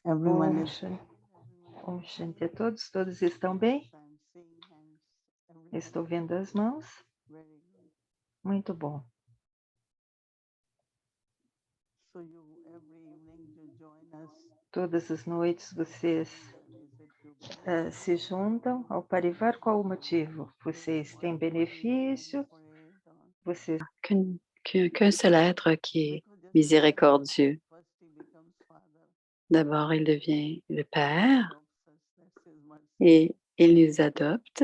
Everyone Om is Shan- Om Shanti a todos. Todos estão bem? I'm seeing hands. Estou Everyone vendo as mãos. very good. Muito bom. So you every evening you join us Todas as noites vocês and is it to benefit se juntam ao Parivar. Qual o motivo? Vocês têm benefício? for it or Vocês Qu'un seul être qui est because just miséricordieux. first he becomes father D'abord, il devient le and Père adopts us. That's his mercy. et il nous adopte.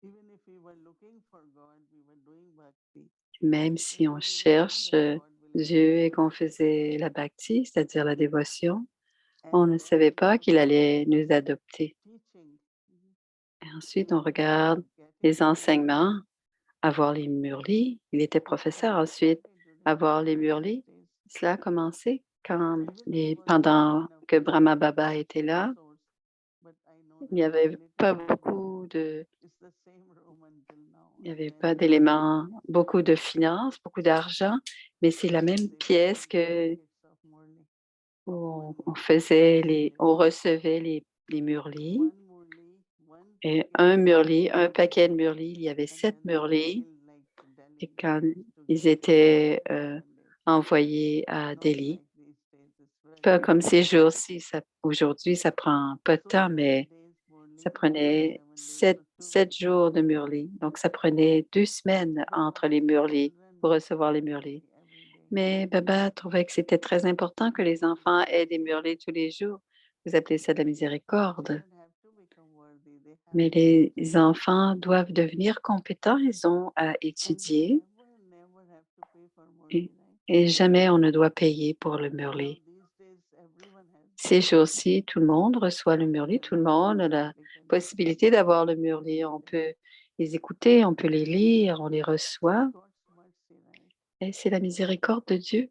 Even if we were looking for God, we were doing bhakti. Même si on cherche Dieu et qu'on faisait la bhakti, c'est-à-dire la dévotion, on ne savait pas qu'il allait nous adopter. Teaching. Et ensuite, on regarde les enseignements, avoir les murlis. Il était professeur ensuite, avoir les murlis. Cela a commencé pendant que Brahma Baba était là. Il n'y avait pas beaucoup de, il n'y avait pas d'éléments, beaucoup de finances, beaucoup d'argent, mais c'est la même pièce où on recevait les murlis. Et un murli, un paquet de murlis, il y avait 7 murlis. Et quand ils étaient envoyés à Delhi, pas comme ces jours-ci, aujourd'hui, ça prend pas de temps, mais ça prenait 7 jours de murlis. Donc, ça prenait 2 semaines entre les murlis pour recevoir les murlis. Mais Baba trouvait que c'était très important que les enfants aient des murlis tous les jours. Vous appelez ça de la miséricorde. Mais les enfants doivent devenir compétents, ils ont à étudier et jamais on ne doit payer pour le murli. Ces jours-ci, tout le monde reçoit le murli, tout le monde a la possibilité d'avoir le murli. On peut les écouter, on peut les lire, on les reçoit. Et c'est la miséricorde de Dieu.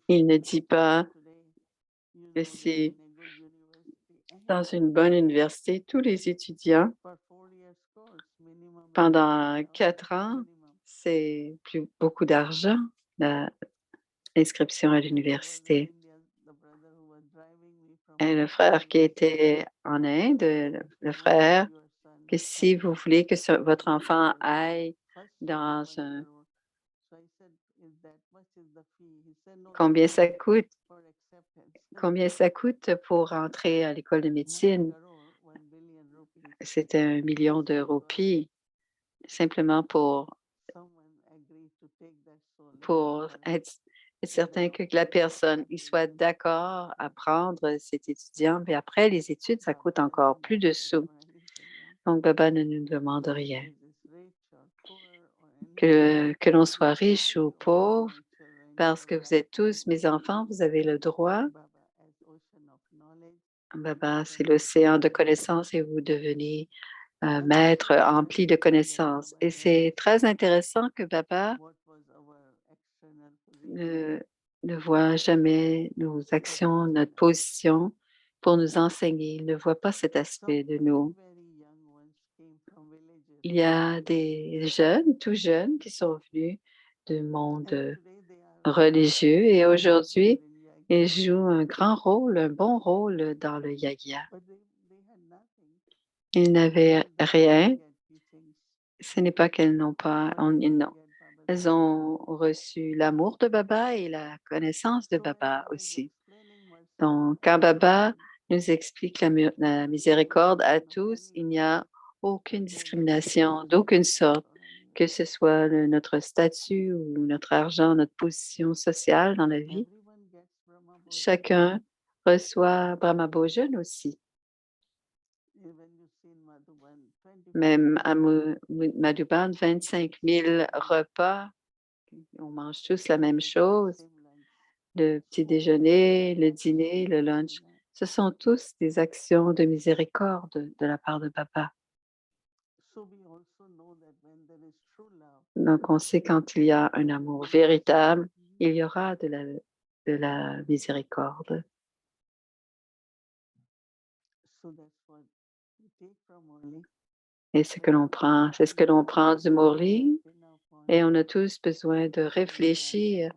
Il ne dit pas que si dans une bonne université, tous les étudiants, pendant 4 ans, c'est plus beaucoup d'argent, l'inscription à l'université. Et le frère qui était en Inde, le frère, que si vous voulez que votre enfant aille dans un... Combien ça coûte? Combien ça coûte pour entrer à l'école de médecine? C'était 1 million de roupies, simplement pour être certain que la personne y soit d'accord à prendre cet étudiant. Mais après, les études, ça coûte encore plus de sous. Donc, Baba ne nous demande rien. Que l'on soit riche ou pauvre, parce que vous êtes tous mes enfants, vous avez le droit. Baba, c'est l'océan de connaissances et vous devenez un maître empli de connaissances. Et c'est très intéressant que Baba ne voit jamais nos actions, notre position pour nous enseigner. Il ne voit pas cet aspect de nous. Il y a des jeunes, tout jeunes, qui sont venus du monde religieux et aujourd'hui, ils jouent un grand rôle, un bon rôle dans le yagya. Ils n'avaient rien. Ce n'est pas qu'elles n'ont pas, non. Elles ont reçu l'amour de Baba et la connaissance de Baba aussi. Donc, quand Baba nous explique la miséricorde à tous, il n'y a aucune discrimination d'aucune sorte, que ce soit notre statut ou notre argent, notre position sociale dans la vie. Chacun reçoit Brahma Bhojan aussi. Même à Madhuban, 25 000 repas, on mange tous la même chose. Le petit déjeuner, le dîner, le lunch, ce sont tous des actions de miséricorde de la part de Baba. Donc, on sait quand il y a un amour véritable, il y aura de la miséricorde. Et c'est ce que l'on prend du Murli. Et on a tous besoin de réfléchir,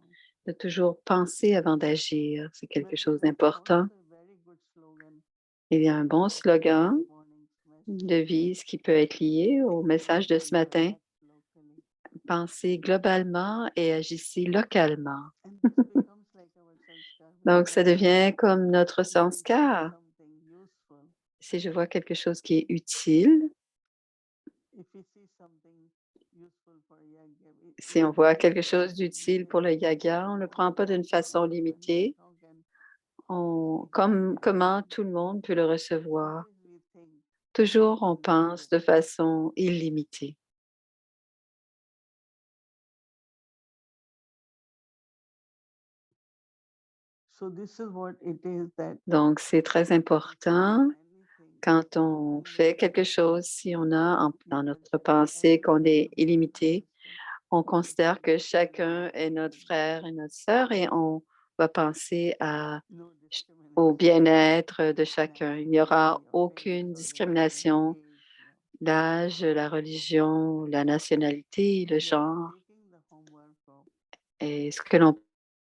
de toujours penser avant d'agir. C'est quelque chose d'important. Il y a un bon slogan de devise qui peut être lié au message de ce matin. Pensez globalement et agissez localement. Donc, ça devient comme notre sanskar. Si je vois quelque chose qui est utile, si on voit quelque chose d'utile pour le yoga, on ne le prend pas d'une façon limitée. Comment tout le monde peut le recevoir. Toujours, on pense de façon illimitée. Donc, c'est très important quand on fait quelque chose, si on a dans notre pensée qu'on est illimité, on considère que chacun est notre frère et notre sœur et on va penser au bien-être de chacun. Il n'y aura aucune discrimination, l'âge, la religion, la nationalité, le genre. Et ce que l'on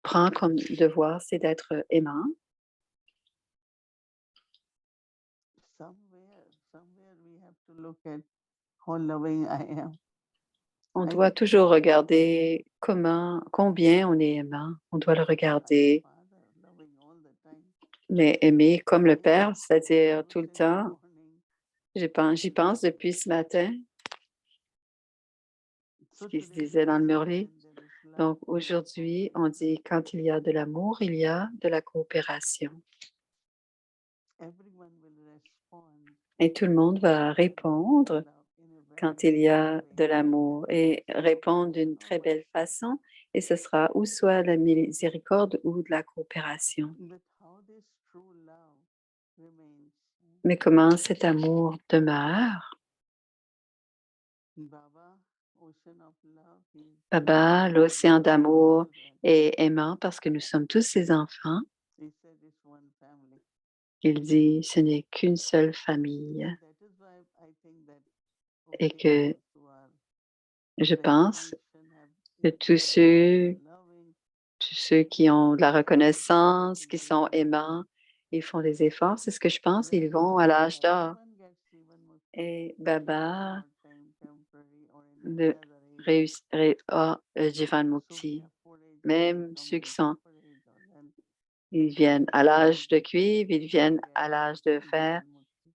prend comme devoir, c'est d'être aimant. On doit toujours regarder combien on est aimant. On doit le regarder, mais aimer comme le Père, c'est-à-dire tout le temps. J'y pense depuis ce matin, ce qui se disait dans le Murli. Donc aujourd'hui, on dit quand il y a de l'amour, il y a de la coopération. Et tout le monde va répondre quand il y a de l'amour et répondre d'une très belle façon. Et ce sera ou soit la miséricorde ou de la coopération. Mais comment cet amour demeure? Baba, l'océan d'amour, est aimant parce que nous sommes tous ses enfants. Il dit, ce n'est qu'une seule famille. Et que je pense que tous ceux qui ont de la reconnaissance, qui sont aimants, ils font des efforts. C'est ce que je pense. Ils vont à l'âge d'or. Et Baba a Jivan Mukti. Même ceux ils viennent à l'âge de cuivre, ils viennent à l'âge de fer,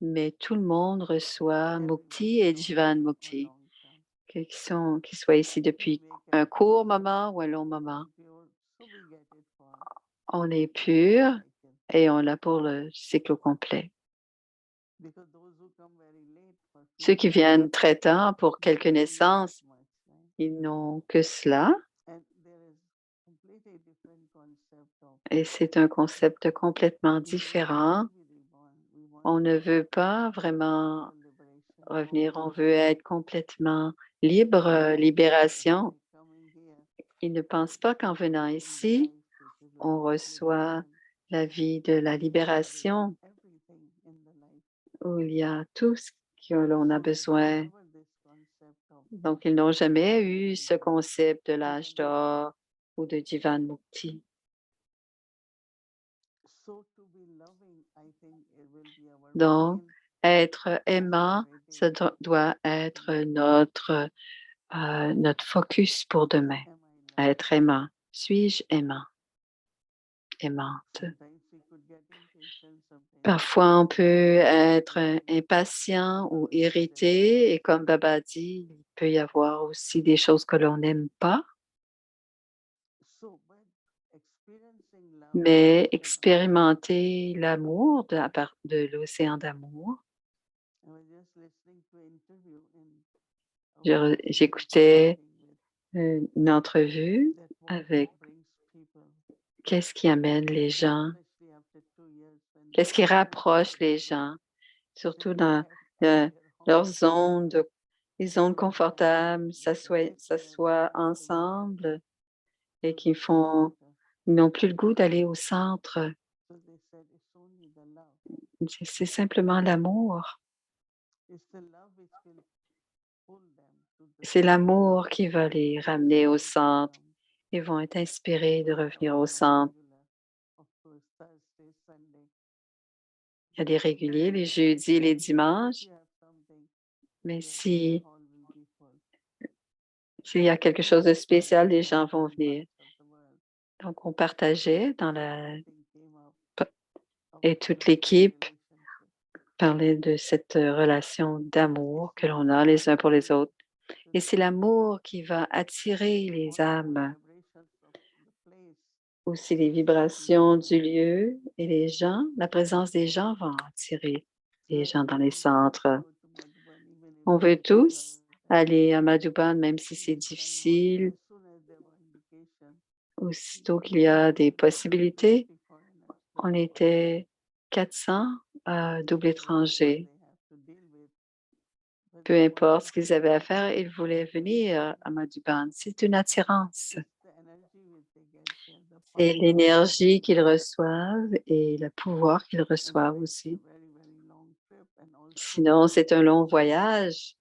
mais tout le monde reçoit Mukti et Jivan Mukti, qu'ils soient ici depuis un court moment ou un long moment. On est pur et on l'a pour le cycle au complet. Ceux qui viennent très tard pour quelques naissances, ils n'ont que cela. Et c'est un concept complètement différent. On ne veut pas vraiment revenir, on veut être complètement libre, libération. Ils ne pensent pas qu'en venant ici, on reçoit la vie de la libération, où il y a tout ce que l'on a besoin. Donc, ils n'ont jamais eu ce concept de l'âge d'or ou de Jivan Mukti. Donc, être aimant, ça doit être notre focus pour demain. Être aimant. Suis-je aimant? Aimante. Parfois, on peut être impatient ou irrité et comme Baba dit, il peut y avoir aussi des choses que l'on n'aime pas. Mais expérimenter l'amour de l'océan d'amour. J'écoutais une entrevue avec qu'est-ce qui amène les gens, qu'est-ce qui rapproche les gens, surtout dans leur zone, les zones confortables, s'assoient ensemble et ils n'ont plus le goût d'aller au centre. C'est simplement l'amour. C'est l'amour qui va les ramener au centre Ils vont être inspirés de revenir au centre. Il y a des réguliers les jeudis et les dimanches, mais s'il y a quelque chose de spécial, les gens vont venir. Donc, on partageait et toute l'équipe parlait de cette relation d'amour que l'on a les uns pour les autres. Et c'est l'amour qui va attirer les âmes, aussi les vibrations du lieu et les gens. La présence des gens va attirer les gens dans les centres. On veut tous aller à Madhuban, même si c'est difficile. Aussitôt qu'il y a des possibilités, on était 400 doubles étrangers. Peu importe ce qu'ils avaient à faire, ils voulaient venir à Madhuban. C'est une attirance. C'est l'énergie qu'ils reçoivent et le pouvoir qu'ils reçoivent aussi. Sinon, c'est un long voyage.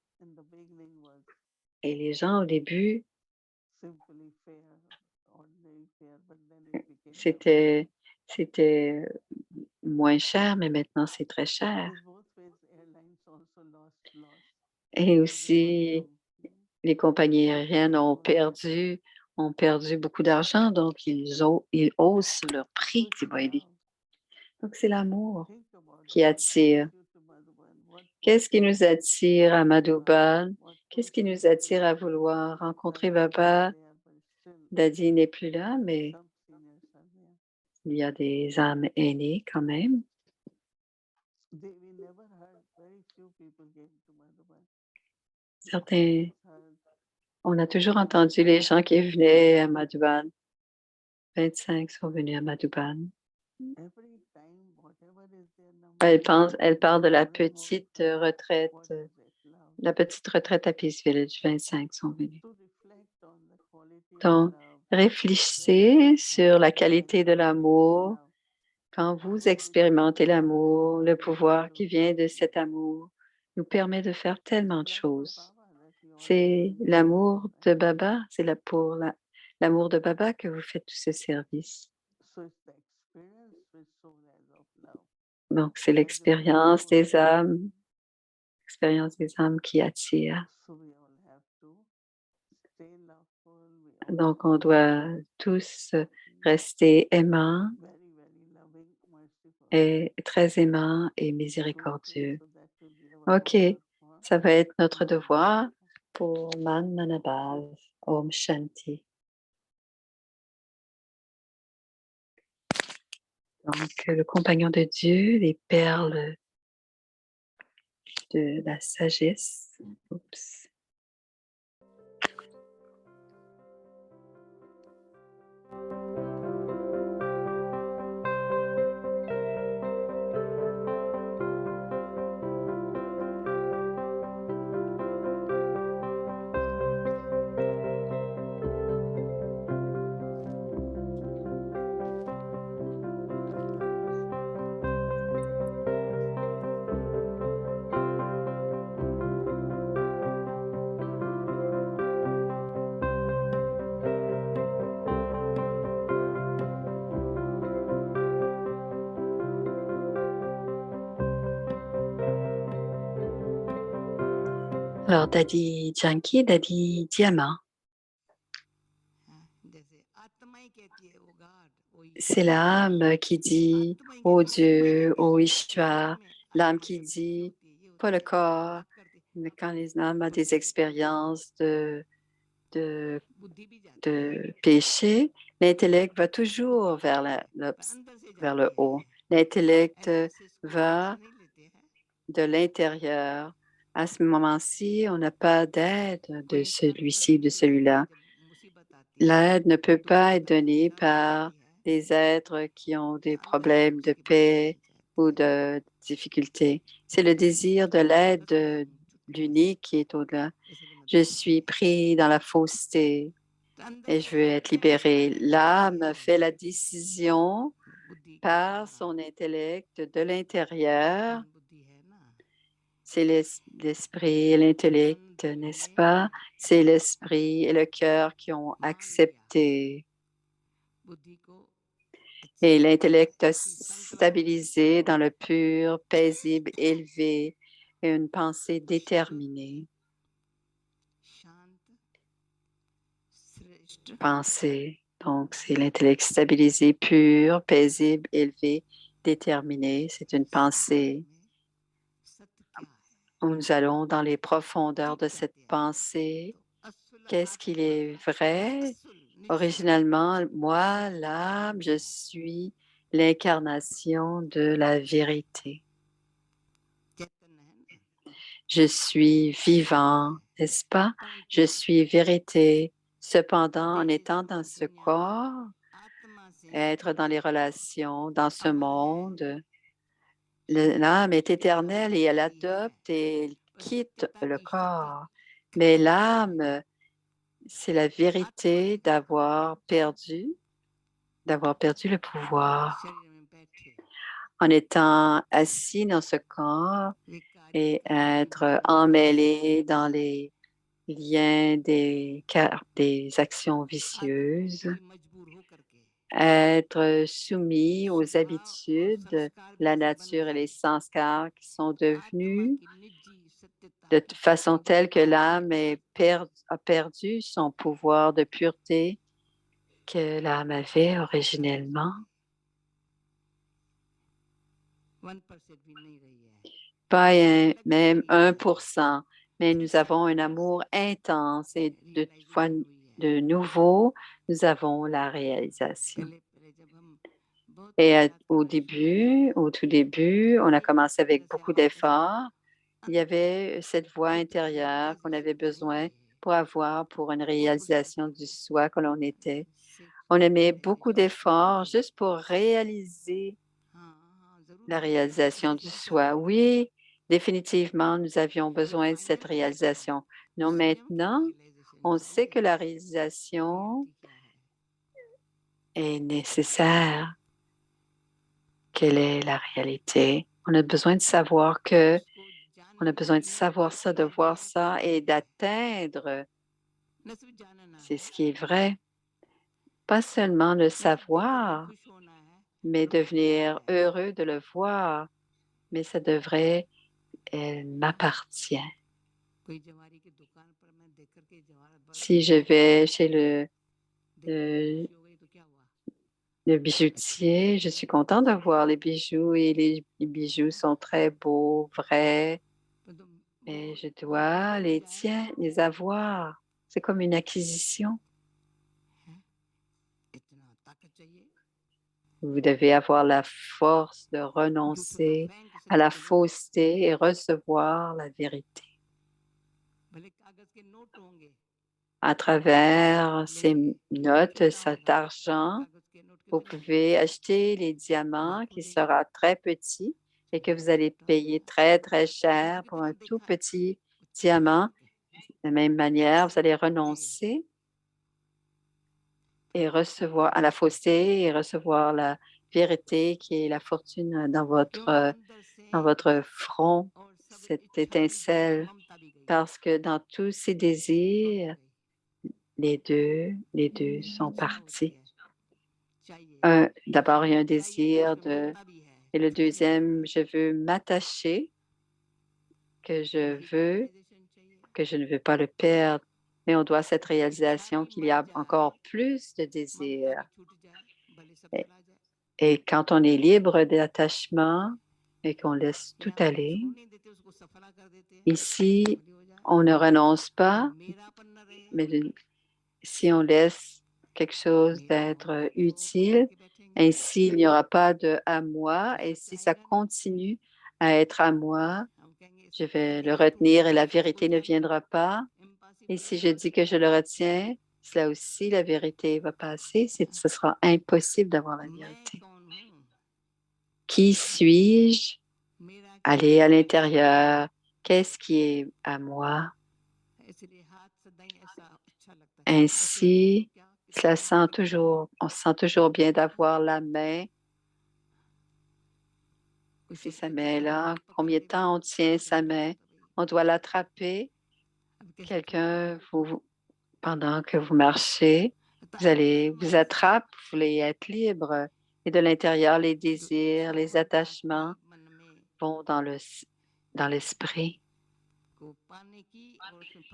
Et les gens, au début, c'était moins cher, mais maintenant, c'est très cher. Et aussi, les compagnies aériennes ont perdu beaucoup d'argent, donc ils haussent leur prix, Tiboili. Donc, c'est l'amour qui attire. Qu'est-ce qui nous attire à Madhuban? Qu'est-ce qui nous attire à vouloir rencontrer Baba? Dadi n'est plus là, mais il y a des âmes aînées quand même. Certains, on a toujours entendu les gens qui venaient à Madhuban. 25 sont venus à Madhuban. Elle parle de la petite retraite à Peace Village. 25 sont venus. Donc, réfléchissez sur la qualité de l'amour. Quand vous expérimentez l'amour, le pouvoir qui vient de cet amour nous permet de faire tellement de choses. C'est l'amour de Baba, c'est l'amour de Baba que vous faites tout ce service. Donc, c'est l'expérience des âmes qui attire. Donc, on doit tous rester aimants et très aimants et miséricordieux. OK, ça va être notre devoir pour Man Manabhav. Om Shanti. Donc, le compagnon de Dieu, les perles de la sagesse. Oups. Alors, Daddy Janki, Daddy Diamant. C'est l'âme qui dit « Oh Dieu, oh Ishtar », l'âme qui dit « pas le corps ». Mais quand les âmes ont des expériences de péché, l'intellect va toujours vers le haut. L'intellect va de l'intérieur. À ce moment-ci, on n'a pas d'aide de celui-ci, de celui-là. L'aide ne peut pas être donnée par des êtres qui ont des problèmes de paix ou de difficultés. C'est le désir de l'aide de l'unique qui est au-delà. Je suis pris dans la fausseté et je veux être libéré. L'âme fait la décision par son intellect de l'intérieur C'est l'esprit et l'intellect, n'est-ce pas? C'est l'esprit et le cœur qui ont accepté. Et l'intellect stabilisé dans le pur, paisible, élevé et une pensée déterminée. Pensée. Donc, c'est l'intellect stabilisé, pur, paisible, élevé, déterminé. C'est une pensée. Nous allons dans les profondeurs de cette pensée. Qu'est-ce qu'il est vrai? Originalement, moi, l'âme, je suis l'incarnation de la vérité. Je suis vivant, n'est-ce pas? Je suis vérité. Cependant, en étant dans ce corps, être dans les relations, dans ce monde, l'âme est éternelle et elle adopte et elle quitte le corps. Mais l'âme, c'est la vérité d'avoir perdu le pouvoir. En étant assis dans ce corps et être emmêlé dans les liens des actions vicieuses, être soumis aux habitudes, la nature et les sanskars qui sont devenus de façon telle que l'âme a perdu son pouvoir de pureté que l'âme avait originellement. Pas même 1%, mais nous avons un amour intense et de nouveau, nous avons la réalisation. Et au tout début, on a commencé avec beaucoup d'efforts. Il y avait cette voix intérieure qu'on avait besoin pour une réalisation du soi que l'on était. On aimait beaucoup d'efforts juste pour réaliser la réalisation du soi. Oui, définitivement, nous avions besoin de cette réalisation. Non, maintenant, on sait que la réalisation est nécessaire. Quelle est la réalité? On a besoin de savoir on a besoin de savoir ça, de voir ça et d'atteindre. C'est ce qui est vrai. Pas seulement le savoir, mais devenir heureux de le voir. Mais ça devrait, elle m'appartient. Si je vais chez le bijoutier, je suis contente de voir les bijoux et les bijoux sont très beaux, vrais. Mais je dois les avoir. C'est comme une acquisition. Vous devez avoir la force de renoncer à la fausseté et recevoir la vérité. À travers ces notes, cet argent, vous pouvez acheter les diamants qui sera très petit et que vous allez payer très, très cher pour un tout petit diamant. De la même manière, vous allez renoncer et recevoir à la fausseté et recevoir la vérité qui est la fortune dans votre front, cette étincelle, parce que dans tous ces désirs, les deux sont partis. D'abord, il y a un désir et le deuxième, je veux m'attacher, que je ne veux pas le perdre. Mais on doit cette réalisation qu'il y a encore plus de désirs. Et quand on est libre d'attachement et qu'on laisse tout aller, ici, on ne renonce pas, mais si on laisse quelque chose d'être utile, ainsi il n'y aura pas de à moi. Et si ça continue à être à moi, je vais le retenir et la vérité ne viendra pas. Et si je dis que je le retiens, cela aussi, la vérité va passer. Ce sera impossible d'avoir la vérité. Qui suis-je? Aller à l'intérieur. Qu'est-ce qui est à moi? Ainsi, on se sent toujours bien d'avoir la main Si sa main est là, combien de temps on tient sa main? On doit l'attraper. Quelqu'un, pendant que vous marchez, vous attrape, vous voulez être libre. Et de l'intérieur, les désirs, les attachements vont dans l'esprit.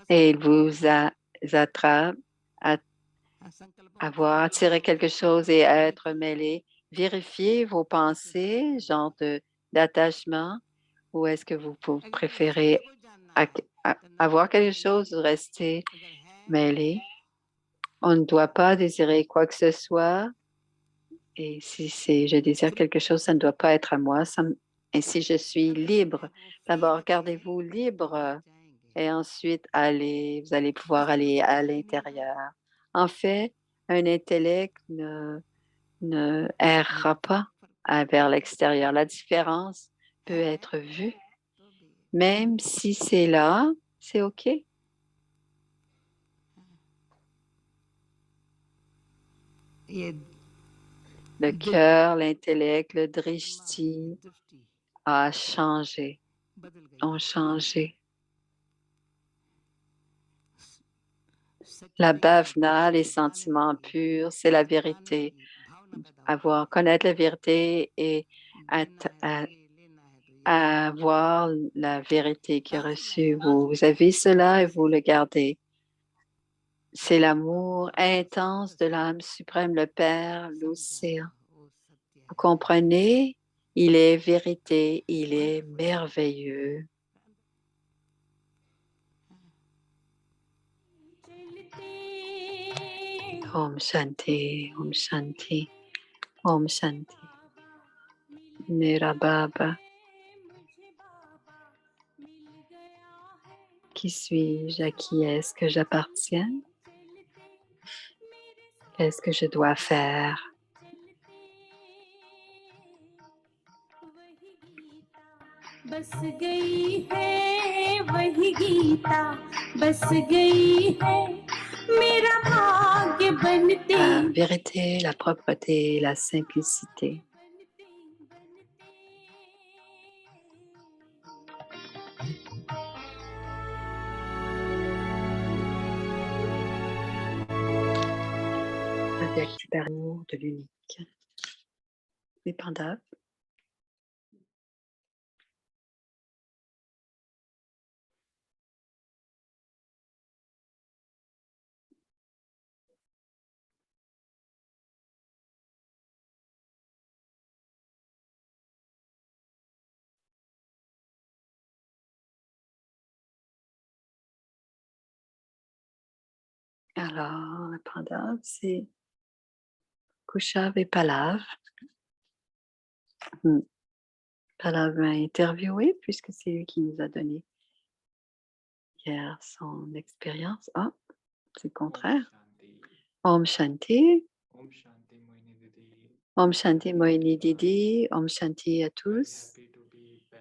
Et il vous attrape à avoir attiré quelque chose et à être mêlé. Vérifiez vos pensées, genre d'attachement, ou est-ce que vous préférez avoir quelque chose ou rester mêlé? On ne doit pas désirer quoi que ce soit. Et si je désire quelque chose, ça ne doit pas être à moi. Et si je suis libre, d'abord gardez-vous libre et ensuite vous allez pouvoir aller à l'intérieur. En fait, un intellect ne errera pas vers l'extérieur. La différence peut être vue. Même si c'est là, c'est OK. Le cœur, l'intellect, le drishti a changé, ont changé. La bhavna, les sentiments purs, c'est la vérité. Connaître la vérité et avoir la vérité qui est reçue. Vous avez cela et vous le gardez. C'est l'amour intense de l'âme suprême, le Père, l'océan. Vous comprenez? Il est vérité, il est merveilleux. Om Shanti, Om Shanti, Om Shanti. Mera Baba. Qui suis-je? À qui est-ce que j'appartiens? Qu'est-ce que je dois faire? बस गई है वही गीता बस गई है मेरा भाग्य बनते La vérité, la propreté, la simplicité. Avec l'amour de l'unique. Les pandas. Alors, le panda, c'est Kushav et Palav. Palav m'a interviewé puisque c'est lui qui nous a donné hier son expérience. Ah, c'est le contraire. Om Shanti. Om Shanti Moini Didi. Om Shanti Moini Didi. Om Shanti à tous.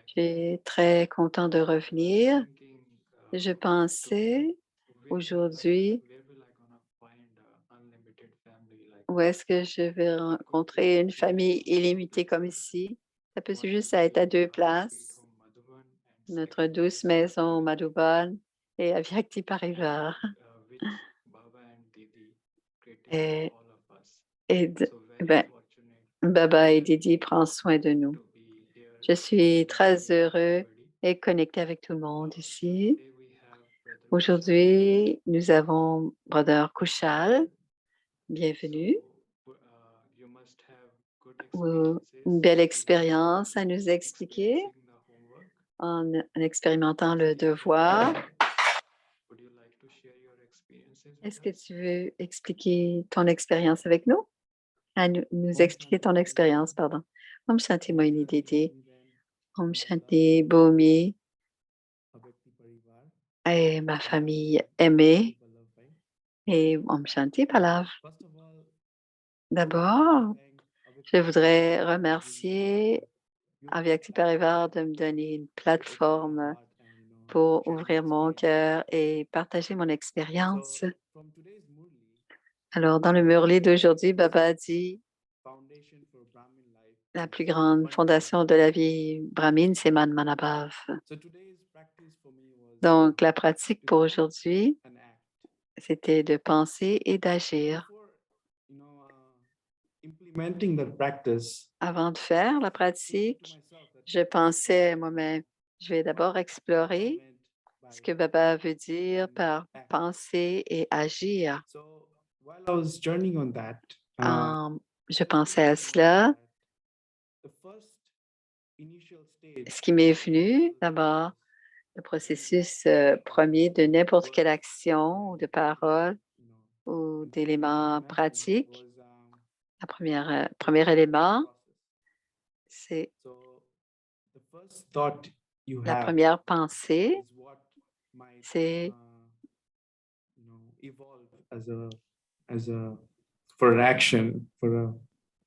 Je suis très content de revenir. Je pensais aujourd'hui où est-ce que je vais rencontrer une famille illimitée comme ici. Ça peut juste être à deux places. Notre douce maison Madhuban et à Vyakti Parivar. Et Baba et Didi prennent soin de nous. Je suis très heureux et connecté avec tout le monde ici. Aujourd'hui, nous avons Brother Kushal. Bienvenue. Une belle expérience à nous expliquer en expérimentant le devoir. Est-ce que tu veux expliquer ton expérience avec nous? Nous expliquer ton expérience, pardon. Om Shanti Moini Didi. Om Shanti Bhumi. Et ma famille aimée. Et Om Shanti Palav. D'abord, je voudrais remercier Avyakti Parivar de me donner une plateforme pour ouvrir mon cœur et partager mon expérience. Alors, dans le Murli d'aujourd'hui, Baba a dit La plus grande fondation de la vie brahmine, c'est Manmanabhav. Donc, la pratique pour aujourd'hui, c'était de penser et d'agir. Avant de faire la pratique, je pensais moi-même, je vais d'abord explorer ce que Baba veut dire par penser et agir. Je pensais à cela. Ce qui m'est venu, d'abord, le processus premier de n'importe quelle action ou de parole ou d'éléments pratiques. Premier élément, c'est la première pensée, c'est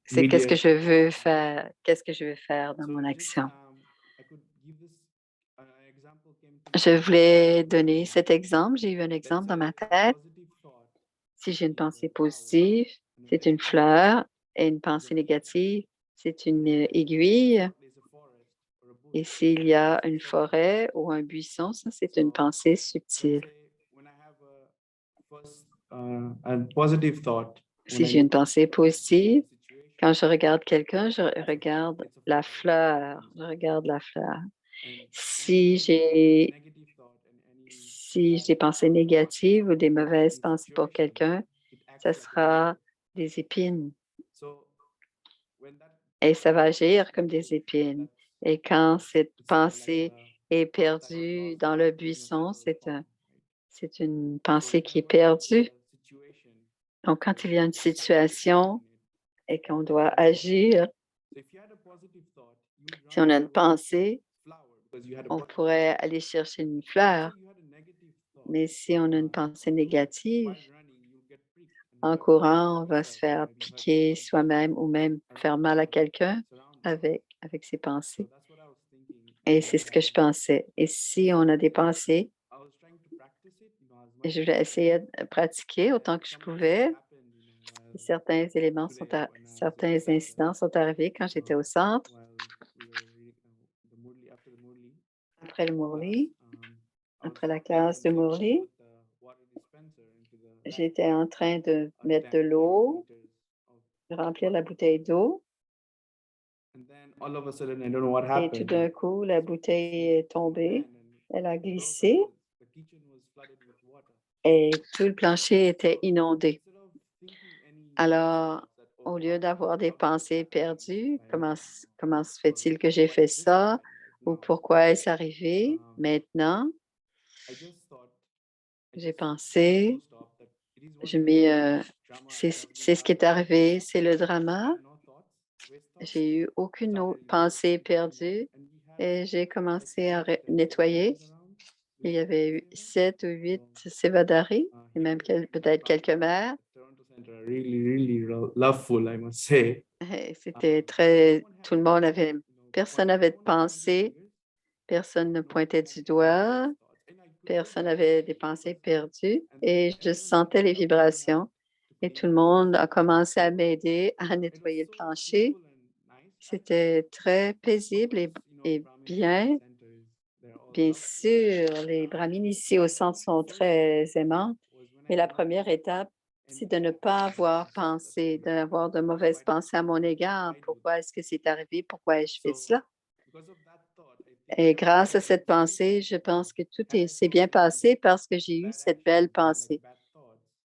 qu'est-ce que je veux faire dans mon action. Je voulais donner cet exemple. J'ai eu un exemple dans ma tête. Si j'ai une pensée positive, c'est une fleur, et une pensée négative, c'est une aiguille. Et s'il y a une forêt ou un buisson, ça, c'est une pensée subtile. Si j'ai une pensée positive, quand je regarde quelqu'un, je regarde la fleur. Je regarde la fleur. Si j'ai des pensées négatives ou des mauvaises pensées pour quelqu'un, ça sera des épines. Et ça va agir comme des épines. Et quand cette pensée est perdue dans le buisson, c'est une pensée qui est perdue. Donc, quand il y a une situation et qu'on doit agir, si on a une pensée, on pourrait aller chercher une fleur. Mais si on a une pensée négative, en courant, on va se faire piquer soi-même ou même faire mal à quelqu'un avec ses pensées. Et c'est ce que je pensais. Et si on a des pensées, je voulais essayer de pratiquer autant que je pouvais. Certains incidents sont arrivés quand j'étais au centre. Après le Murli, après la classe de Murli, j'étais en train de mettre de l'eau, de remplir la bouteille d'eau. Et tout d'un coup, la bouteille est tombée, elle a glissé et tout le plancher était inondé. Alors, au lieu d'avoir des pensées perdues, comment se fait-il que j'ai fait ça ou pourquoi est-ce arrivé maintenant? J'ai pensé, c'est ce qui est arrivé, c'est le drama. J'ai eu aucune pensée perdue et j'ai commencé à nettoyer. Il y avait eu 7 ou 8 sévadaris et même peut-être quelques mères. C'était tout le monde personne n'avait de pensée, personne ne pointait du doigt, personne n'avait des pensées perdues et je sentais les vibrations et tout le monde a commencé à m'aider à nettoyer le plancher. C'était très paisible et bien. Bien sûr, les brahmines ici au centre sont très aimants, mais la première étape, c'est de ne pas avoir d'avoir de mauvaises pensées à mon égard. Pourquoi est-ce que c'est arrivé? Pourquoi ai-je fait cela? Et grâce à cette pensée, je pense que s'est bien passé parce que j'ai eu cette belle pensée.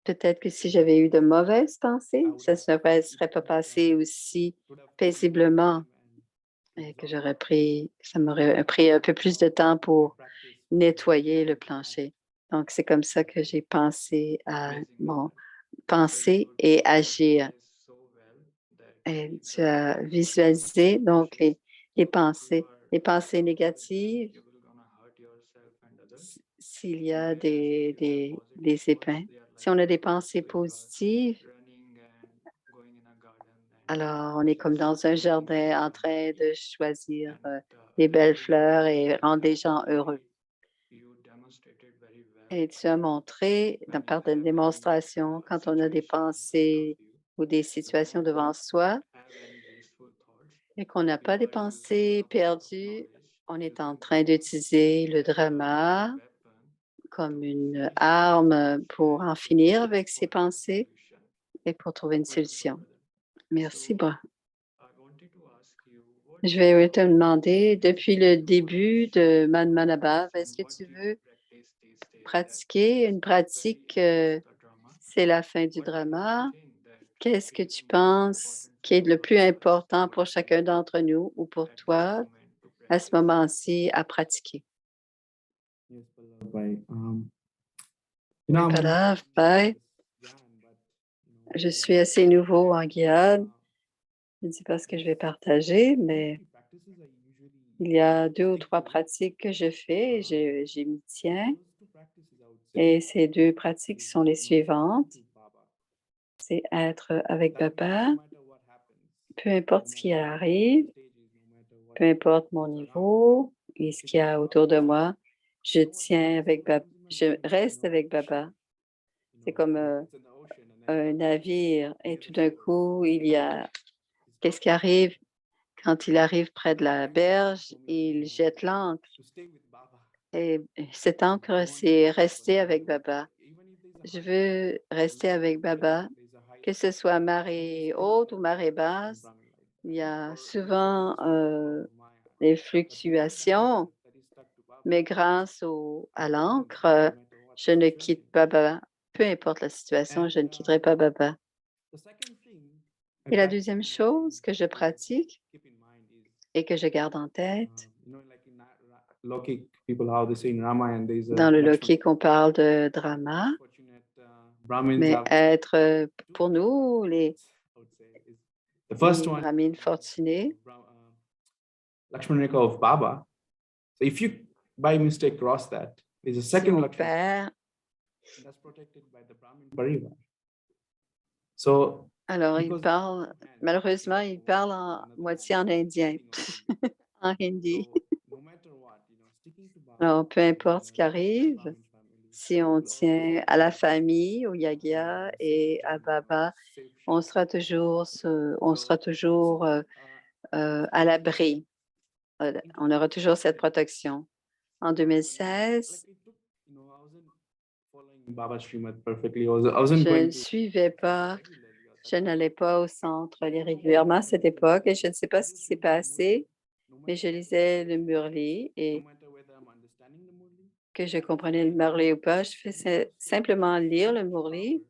Peut-être que si j'avais eu de mauvaises pensées, ça ne serait pas passé aussi paisiblement et que ça m'aurait pris un peu plus de temps pour nettoyer le plancher. Donc, c'est comme ça que j'ai pensé à penser et agir. Et tu as visualisé donc les pensées négatives, s'il y a des épins. Si on a des pensées positives, alors on est comme dans un jardin en train de choisir des belles fleurs et rendre les gens heureux. Et tu as montré, par ta démonstration, quand on a des pensées ou des situations devant soi, et qu'on n'a pas des pensées perdues, on est en train d'utiliser le drama comme une arme pour en finir avec ses pensées et pour trouver une solution. Merci, Je vais te demander, depuis le début de Manmanabhav, est-ce que tu veux pratiquer une pratique, c'est la fin du drama? Qu'est-ce que tu penses qui est le plus important pour chacun d'entre nous ou pour toi à ce moment-ci à pratiquer? Yes, Pallav bhai. Palav, bye. Je suis assez nouveau en Guyane. Je ne sais pas ce que je vais partager, mais il y a 2 ou 3 pratiques que je fais et j'y m'y tiens. Et ces 2 pratiques sont les suivantes. C'est être avec Baba, peu importe ce qui arrive, peu importe mon niveau et ce qu'il y a autour de moi, je tiens avec Baba, je reste avec Baba. C'est comme un navire et tout d'un coup, il y a qu'est-ce qui arrive? Quand il arrive près de la berge, il jette l'ancre. Et cette encre, c'est rester avec Baba. Je veux rester avec Baba, que ce soit marée haute ou marée basse. Il y a souvent des fluctuations, mais grâce à l'encre, je ne quitte pas Baba. Peu importe la situation, je ne quitterai pas Baba. Et la deuxième chose que je pratique et que je garde en tête, dans le Lokik, on parle de drama, mais être pour nous, les brahmines fortunés, Lakshman Rekha of Baba. So if you by mistake cross that, there's a si second on Lakshman perd, that's protected by the Brahmin Parivar. So alors il parle, malheureusement, il parle en moitié en indien, en hindi. Alors, peu importe ce qui arrive, si on tient à la famille, au Yagya et à Baba, on sera toujours à l'abri. On aura toujours cette protection. En 2016, je ne suivais pas, je n'allais pas au centre régulièrement à cette époque et je ne sais pas ce qui s'est passé, mais je lisais le Murli et que je comprenais le Murli ou pas, je faisais simplement lire le Murli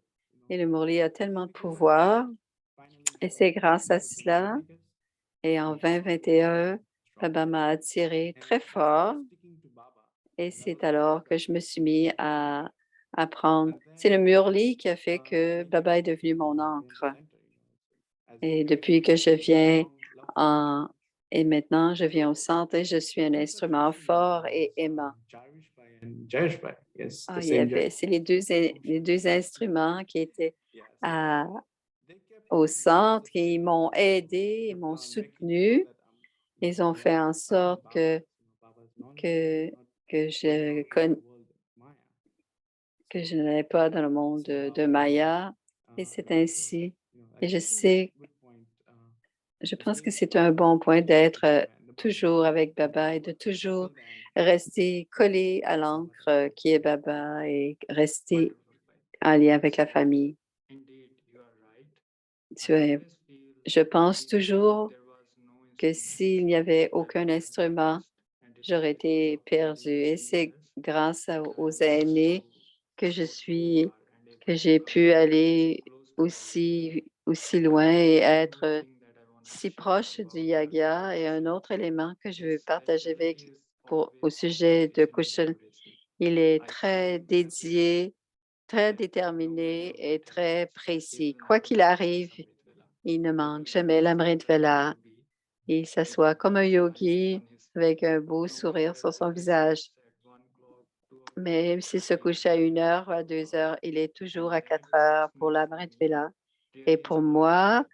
et le Murli a tellement de pouvoir et c'est grâce à cela et en 2021, Baba m'a attiré très fort et c'est alors que je me suis mis à apprendre. C'est le Murli qui a fait que Baba est devenu mon encre. Et depuis que je viens et maintenant je viens au centre et je suis un instrument fort et aimant. C'est les deux instruments qui étaient au centre et ils m'ont aidé, ils m'ont soutenu. Ils ont fait en sorte que je n'allais pas dans le monde de Maya et c'est ainsi. Et je pense que c'est un bon point d'être toujours avec Baba et de toujours rester collé à l'encre qui est Baba et rester en lien avec la famille. Je pense toujours que s'il n'y avait aucun instrument, j'aurais été perdue. Et c'est grâce aux aînés que j'ai pu aller aussi loin et être si proche du Yagya. Et un autre élément que je veux partager au sujet de Kushal, il est très dédié, très déterminé et très précis. Quoi qu'il arrive, il ne manque jamais l'Amrit Vela. Il s'assoit comme un yogi avec un beau sourire sur son visage. Même s'il se couche à 1 heure ou à 2 heures, il est toujours à 4 heures pour l'Amrit Vela. Et pour moi,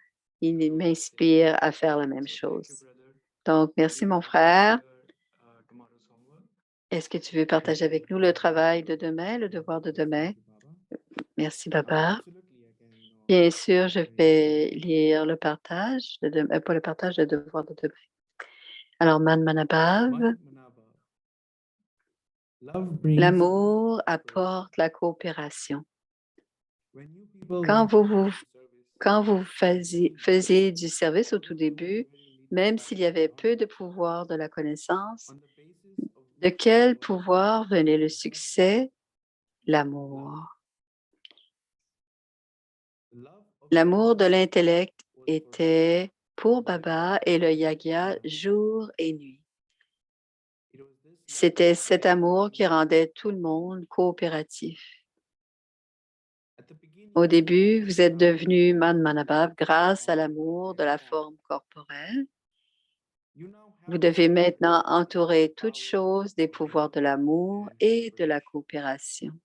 il m'inspire à faire la même chose. Donc, merci mon frère. Est-ce que tu veux partager avec nous le travail de demain, le devoir de demain? Merci, Baba. Bien sûr, je vais lire le partage, pas le partage, le devoir de demain. Alors, Manmanabhav, Man Manabha. Love brings l'amour apporte la coopération. when you people Quand went vous, to service, quand vous faisiez du service au tout début, même s'il y avait peu de pouvoir de la connaissance, on the basis of de which quel was pouvoir venait le succès? L'amour. love of L'amour de Baba l'intellect was for était pour Baba, Baba et le Yagya jour et nuit. It was this love C'était that cet made amour qui everyone rendait tout le monde coopératif. at the beginning. Au début, vous êtes Manmanabha devenu Manmanabhav grâce à l'amour de la forme corporelle. You now Vous have devez the maintenant powers entourer of toute power, chose des pouvoirs de l'amour and et de la cooperation. coopération.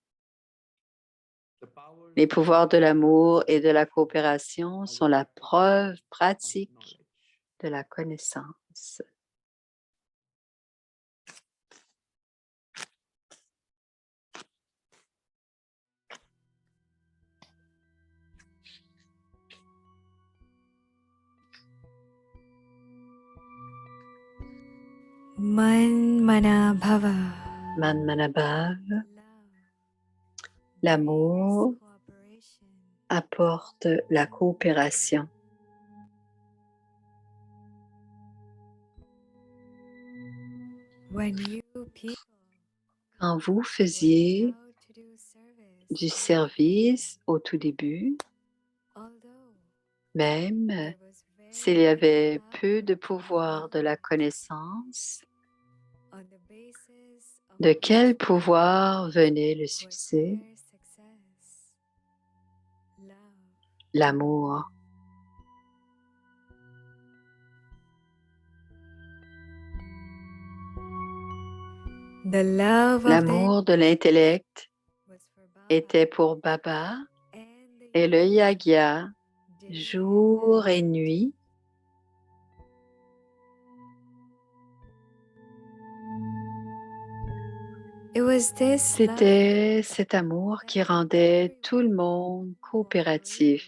The powers Les of pouvoirs de love l'amour et de la coopération are sont the la practical preuve of pratique knowledge. de la connaissance. Manmanabhava. Manmanabhav, Love l'amour brings cooperation. apporte la coopération. When you people Quand vous went faisiez out to do service, du service au tout début, although même there was s'il very y little avait peu de power pouvoir de la connaissance, on the basis of de quel which pouvoir venait le was succès? their success. Love. L'amour. The love of the L'amour de l'intellect was for Baba, était pour Baba and the et le Yagya day and jour et night. nuit. It was this love C'était cet amour qui rendait tout le monde coopératif.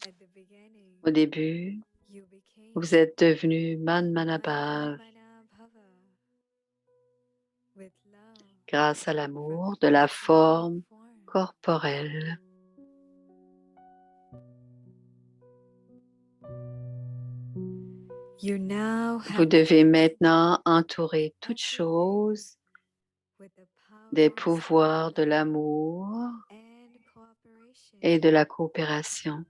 at the beginning. Au début, You became vous êtes devenu Manmanabhav Manmanabhava with love grâce à from l'amour the de la physical forme form. corporelle. You now Vous have devez maintenant entourer toute chose with the des powers of pouvoirs de love l'amour and cooperation. et de la coopération.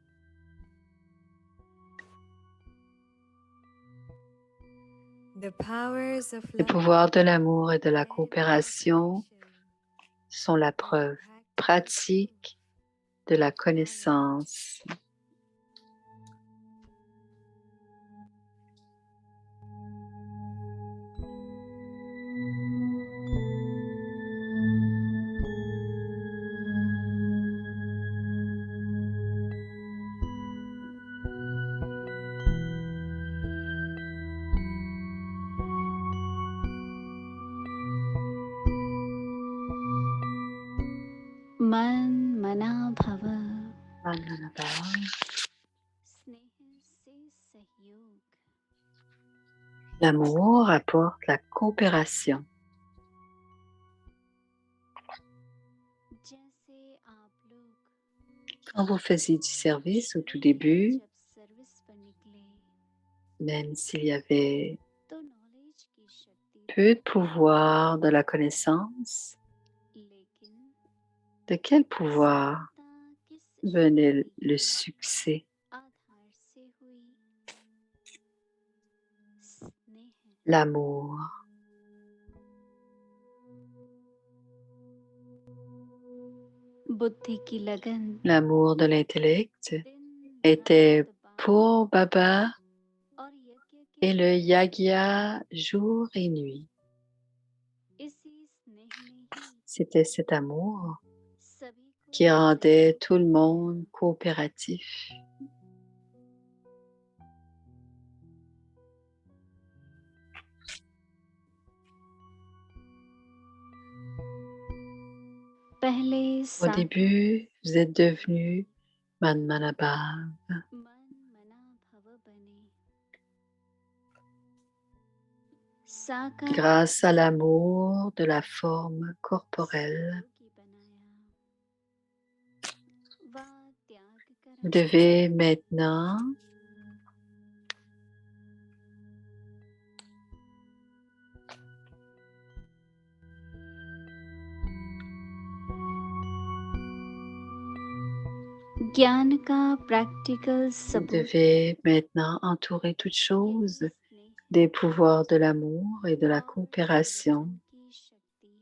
The powers of Les love pouvoirs de l'amour et de la and coopération cooperation sont la are preuve practical pratique de la connaissance. Manmanabhav Manmanabhav. स्नेह से सहयोग L'amour apporte la coopération. जैसे आप लोग Quand vous faisiez du service au tout début, जब सर्विस पर निकले même s'il y avait तो नॉलेज की शक्ति peu de pouvoir de la connaissance, लेकिन de quel pouvoir सफलता किस venait शक्ति le के succès? आधार से हुई स्नेह L'amour. बुद्धि की लगन L'amour de l'intellect दिन était रात pour Baba और यज्ञ et के le Yagya jour et nuit. इसी स्नेह ने ही C'était cet amour सभी को qui rendait tout le monde coopératif. पहले Au साकार début, vous êtes devenu Manmanabhav. मन मना भव बने साकार Grâce à l'amour de la forme corporelle, योगी बनाया वा त्याग vous करा devez maintenant ज्ञान का प्रैक्टिकल Vous सबूत devez maintenant entourer toute chose यही स्नेह des pouvoirs de l'amour et de la और coopération. परिवर्तन की शक्ति है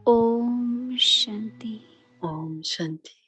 ओम शांति Om Shanti.